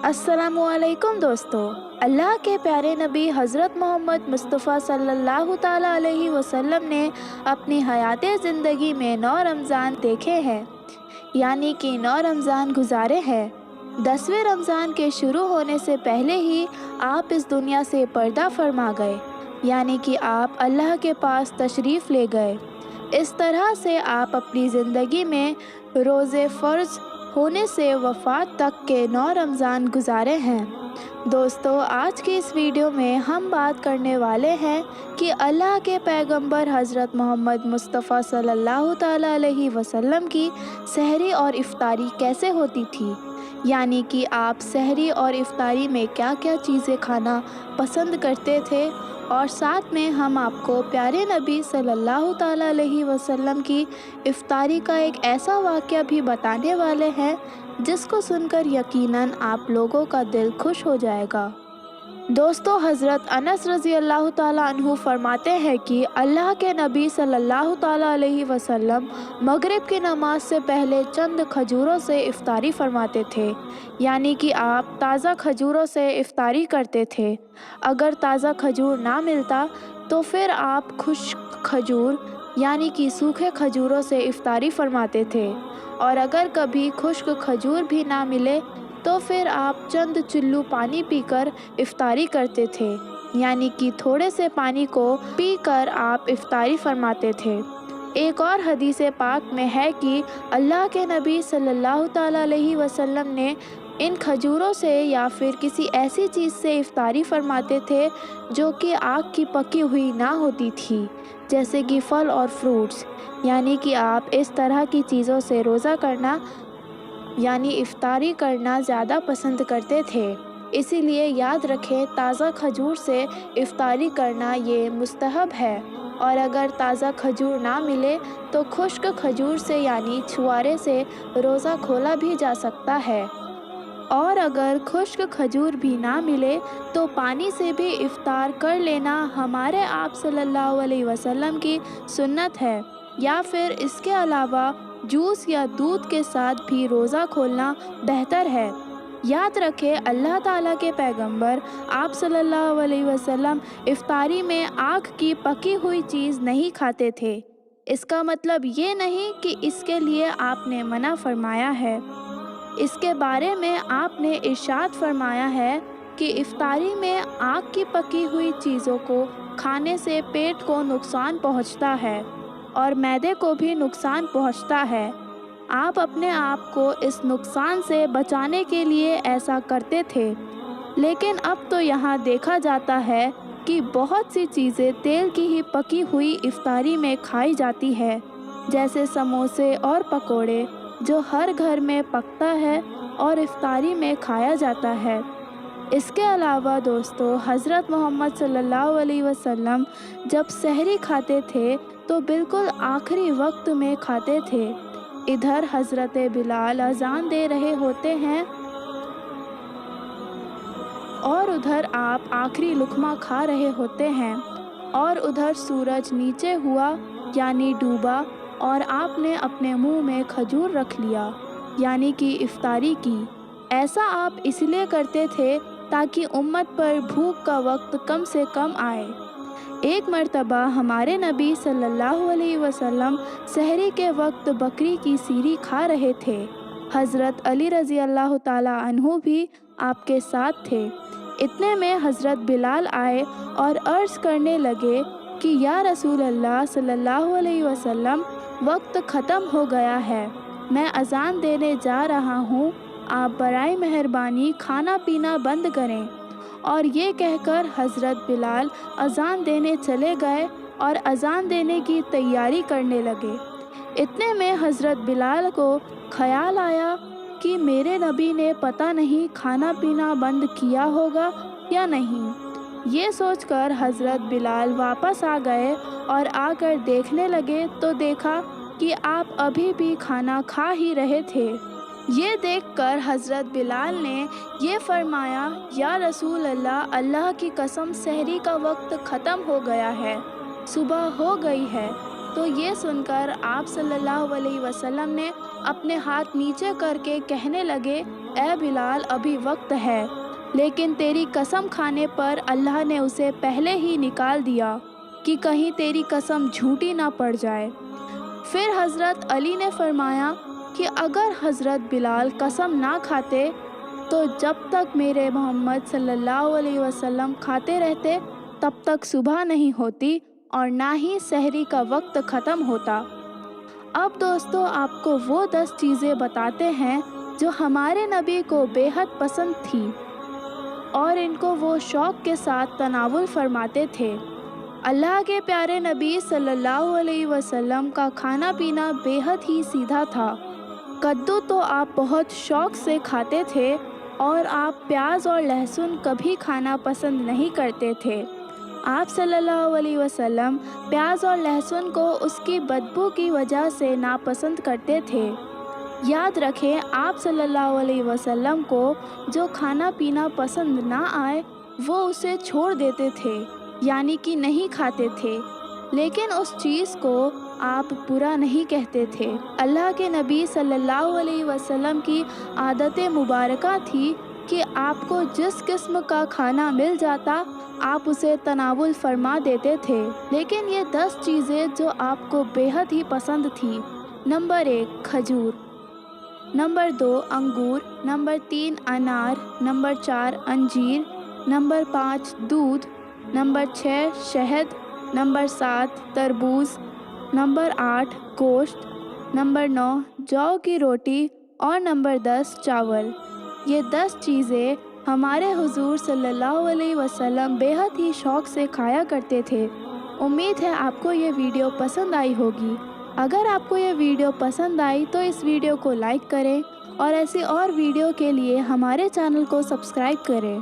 अस्सलामुअलैकुम दोस्तों। अल्लाह के प्यारे नबी हज़रत मोहम्मद मुस्तफ़ा सल्लल्लाहु ताला अलैहि वसल्लम ने अपनी हयात ज़िंदगी में 9 रमज़ान देखे हैं, यानी कि 9 रमज़ान गुजारे हैं। 10वें रमज़ान के शुरू होने से पहले ही आप इस दुनिया से पर्दा फरमा गए, यानी कि आप अल्लाह के पास तशरीफ़ ले गए। इस तरह से आप अपनी ज़िंदगी में रोज़े फ़र्ज़ होने से वफ़ात तक के 9 रमज़ान गुजारे हैं। दोस्तों, आज की इस वीडियो में हम बात करने वाले हैं कि अल्लाह के पैगंबर हज़रत मोहम्मद मुस्तफ़ा सल्लल्लाहु ताला अलैहि वसल्लम की सहरी और इफ़्तारी कैसे होती थी, यानी कि आप सहरी और इफ़्तारी में क्या क्या चीज़ें खाना पसंद करते थे। और साथ में हम आपको प्यारे नबी सल्लल्लाहु ताला अलैहि वसल्लम की इफ़्तारी का एक ऐसा वाक़या भी बताने वाले हैं जिसको सुनकर यकीनन आप लोगों का दिल खुश हो जाएगा। दोस्तों, हज़रत अनस रज़ी अल्लाह ताला अन्हु फरमाते हैं कि अल्लाह के नबी सल्लल्लाहु ताला अलैहि वसल्लम मगरिब की नमाज से पहले चंद खजूरों से इफ़्तारी फरमाते थे, यानी कि आप ताज़ा खजूरों से इफ़्तारी करते थे। अगर ताज़ा खजूर ना मिलता तो फिर आप खुश्क खजूर यानी कि सूखे खजूरों से इफ़्तारी फरमाते थे, और अगर कभी खुश्क खजूर भी ना मिले तो फिर आप चंद चुल्लू पानी पीकर इफ़्तारी करते थे, यानी कि थोड़े से पानी को पीकर आप इफ़्तारी फरमाते थे। एक और हदीस पाक में है कि अल्लाह के नबी सल्लल्लाहु ताला अलैहि वसल्लम ने इन खजूरों से या फिर किसी ऐसी चीज़ से इफ़्तारी फरमाते थे जो कि आग की पकी हुई ना होती थी, जैसे कि फल और फ्रूट्स, यानी कि आप इस तरह की चीज़ों से रोज़ा करना यानी इफ़्तारी करना ज़्यादा पसंद करते थे। इसीलिए याद रखें, ताज़ा खजूर से इफ़्तारी करना ये मुस्तहब है, और अगर ताज़ा खजूर ना मिले तो खुश्क खजूर से यानी छुआरे से रोज़ा खोला भी जा सकता है, और अगर खुश्क खजूर भी ना मिले तो पानी से भी इफ़्तार कर लेना हमारे आप सल्लल्लाहु अलैहि वसल्लम की सुन्नत है। या फिर इसके अलावा जूस या दूध के साथ भी रोज़ा खोलना बेहतर है। याद रखें, अल्लाह ताला के पैगंबर आप सल्लल्लाहु अलैहि वसल्लम इफ़्तारी में आग की पकी हुई चीज़ नहीं खाते थे। इसका मतलब ये नहीं कि इसके लिए आपने मना फरमाया है। इसके बारे में आपने इरशाद फरमाया है कि इफ़्तारी में आग की पकी हुई चीज़ों को खाने से पेट को नुकसान पहुंचता है और मैदे को भी नुकसान पहुंचता है। आप अपने आप को इस नुकसान से बचाने के लिए ऐसा करते थे, लेकिन अब तो यहाँ देखा जाता है कि बहुत सी चीज़ें तेल की ही पकी हुई इफ़्तारी में खाई जाती है, जैसे समोसे और पकोड़े, जो हर घर में पकता है और इफ़्तारी में खाया जाता है। इसके अलावा दोस्तों, हज़रत मोहम्मद सल्लल्लाहु अलैहि वसल्लम जब सहरी खाते थे तो बिल्कुल आखिरी वक्त में खाते थे। इधर हज़रत बिलाल अज़ान दे रहे होते हैं और उधर आप आखिरी लुक़मा खा रहे होते हैं, और उधर सूरज नीचे हुआ यानी डूबा, और आपने अपने मुंह में खजूर रख लिया, यानी कि इफ़्तारी की। ऐसा आप इसलिए करते थे ताकि उम्मत पर भूख का वक्त कम से कम आए। एक मर्तबा हमारे नबी सल्लल्लाहु अलैहि वसल्लम सहरी के वक्त बकरी की सीरी खा रहे थे। हज़रत अली रज़ी अल्लाह ताला अन्हु भी आपके साथ थे। इतने में हज़रत बिलाल आए और अर्ज़ करने लगे कि या रसूल अल्लाह सल्लल्लाहु अलैहि वसल्लम, वक्त ख़त्म हो गया है, मैं अज़ान देने जा रहा हूँ, आप बराए मेहरबानी खाना पीना बंद करें। और ये कहकर हज़रत बिलाल अज़ान देने चले गए और अज़ान देने की तैयारी करने लगे। इतने में हज़रत बिलाल को ख़याल आया कि मेरे नबी ने पता नहीं खाना पीना बंद किया होगा या नहीं। ये सोचकर हज़रत बिलाल वापस आ गए और आकर देखने लगे तो देखा कि आप अभी भी खाना खा ही रहे थे। ये देखकर हज़रत बिलाल ने ये फरमाया, या रसूल अल्लाह, अल्लाह की कसम सहरी का वक्त ख़त्म हो गया है, सुबह हो गई है। तो ये सुनकर आप सल्लल्लाहु अलैहि वसल्लम ने अपने हाथ नीचे करके कहने लगे اے بلال ابھی وقت ہے، لیکن تیری قسم کھانے پر اللہ نے اسے پہلے ہی نکال دیا کہ کہیں تیری قسم جھوٹی نہ پڑ جائے۔ پھر حضرت علی نے فرمایا کہ اگر حضرت بلال قسم نہ کھاتے تو جب تک میرے محمد صلی اللہ علیہ وسلم کھاتے رہتے تب تک صبح نہیں ہوتی اور نہ ہی سحری کا وقت ختم ہوتا۔ اب دوستو آپ کو وہ 10 چیزیں بتاتے ہیں جو ہمارے نبی کو بے حد پسند تھی اور ان کو وہ شوق کے ساتھ تناول فرماتے تھے۔ اللہ کے پیارے نبی صلی اللہ علیہ وسلم کا کھانا پینا بے حد ہی سیدھا تھا۔ کدو تو آپ بہت شوق سے کھاتے تھے اور آپ پیاز اور لہسن کبھی کھانا پسند نہیں کرتے تھے۔ آپ صلی اللہ علیہ وسلم پیاز اور لہسن کو اس کی بدبو کی وجہ سے ناپسند کرتے تھے۔ یاد رکھیں آپ صلی اللہ علیہ وسلم کو جو کھانا پینا پسند نہ آئے وہ اسے چھوڑ دیتے تھے، یعنی کہ نہیں کھاتے تھے، لیکن اس چیز کو آپ برا نہیں کہتے تھے۔ اللہ کے نبی صلی اللہ علیہ وسلم کی عادت مبارکہ تھی کہ آپ کو جس قسم کا کھانا مل جاتا آپ اسے تناول فرما دیتے تھے، لیکن یہ 10 چیزیں جو آپ کو بے حد ہی پسند تھی۔ نمبر 1 کھجور، نمبر 2 انگور، نمبر 3 انار، نمبر 4 انجیر، نمبر 5 دودھ، نمبر 6 شہد، نمبر 7 تربوز، نمبر 8 گوشت، نمبر 9 جو کی روٹی اور نمبر 10 چاول۔ یہ 10 چیزیں ہمارے حضور صلی اللہ علیہ وسلم بے حد ہی شوق سے کھایا کرتے تھے۔ امید ہے آپ کو یہ ویڈیو پسند آئی ہوگی۔ اگر آپ کو یہ ویڈیو پسند آئی تو اس ویڈیو کو لائک کریں اور ایسی اور ویڈیو کے لیے ہمارے چینل کو سبسکرائب کریں۔